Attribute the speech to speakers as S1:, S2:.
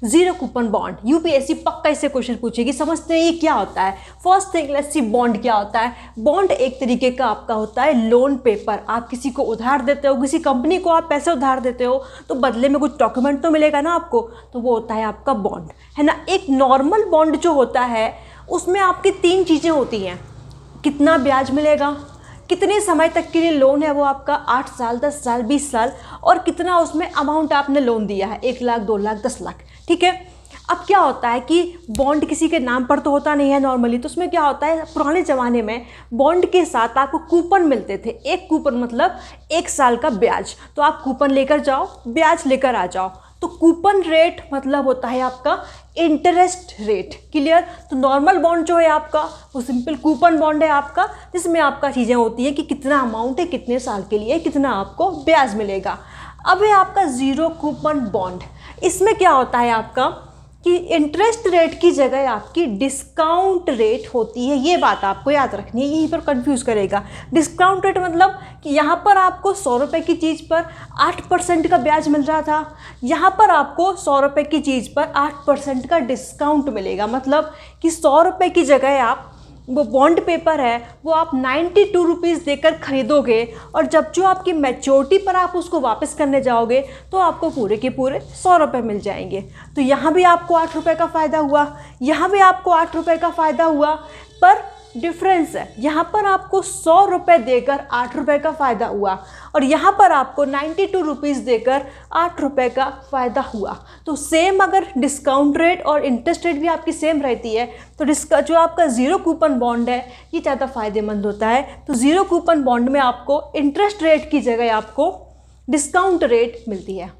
S1: Zero coupon bond, UPSC पक्का इससे question पूछेगी। समझते हैं ये क्या होता है। First thing let's see bond क्या होता है। बॉन्ड एक तरीके का आपका होता है लोन पेपर। आप किसी को उधार देते हो, किसी कंपनी को आप पैसे उधार देते हो तो बदले में कुछ डॉक्यूमेंट तो मिलेगा ना आपको, तो वो होता है आपका बॉन्ड, है ना। एक नॉर्मल बॉन्ड जो होता है उसमें आपकी 3 चीज़ें होती हैं। कितना ब्याज मिलेगा, कितने समय तक के लिए लोन है वो आपका, 8 साल, 10 साल, 20 साल, और कितना उसमें अमाउंट आपने लोन दिया है, 1 लाख, 2 लाख, 10 लाख, ठीक है। अब क्या होता है कि बॉन्ड किसी के नाम पर तो होता नहीं है नॉर्मली, तो उसमें क्या होता है, पुराने ज़माने में बॉन्ड के साथ आपको कूपन मिलते थे। एक कूपन मतलब 1 साल का ब्याज, तो आप कूपन लेकर जाओ, ब्याज लेकर आ जाओ। तो कूपन रेट मतलब होता है आपका इंटरेस्ट रेट, क्लियर। तो नॉर्मल बॉन्ड जो है आपका वो सिंपल कूपन बॉन्ड है आपका, जिसमें आपका चीज़ें होती है कि कितना अमाउंट है, कितने साल के लिए, कितना आपको ब्याज मिलेगा। अब है आपका ज़ीरो कूपन बॉन्ड। इसमें क्या होता है आपका कि इंटरेस्ट रेट की जगह आपकी डिस्काउंट रेट होती है। ये बात आपको याद रखनी है, यहीं पर कंफ्यूज करेगा। डिस्काउंट रेट मतलब कि यहाँ पर आपको 100 रुपये की चीज़ पर 8% का ब्याज मिल रहा था, यहाँ पर आपको 100 रुपये की चीज़ पर 8% का डिस्काउंट मिलेगा। मतलब कि 100 रुपये की जगह आप वो बॉन्ड पेपर है वो आप 92 रुपीज़ देकर खरीदोगे, और जब जो आपकी मैच्योरिटी पर आप उसको वापस करने जाओगे तो आपको पूरे के पूरे 100 रुपये मिल जाएंगे। तो यहाँ भी आपको 8 रुपये का फ़ायदा हुआ, यहाँ भी आपको 8 रुपये का फ़ायदा हुआ, पर डिफरेंस है, यहाँ पर आपको 100 रुपये देकर 8 रुपये का फ़ायदा हुआ, और यहाँ पर आपको 92 रुपीज़ देकर 8 रुपये का फ़ायदा हुआ। तो सेम अगर डिस्काउंट रेट और इंटरेस्ट रेट भी आपकी सेम रहती है तो जो आपका ज़ीरो कूपन बॉन्ड है ये ज़्यादा फ़ायदेमंद होता है। तो ज़ीरो कूपन बॉन्ड में आपको इंटरेस्ट रेट की जगह आपको डिस्काउंट रेट मिलती है।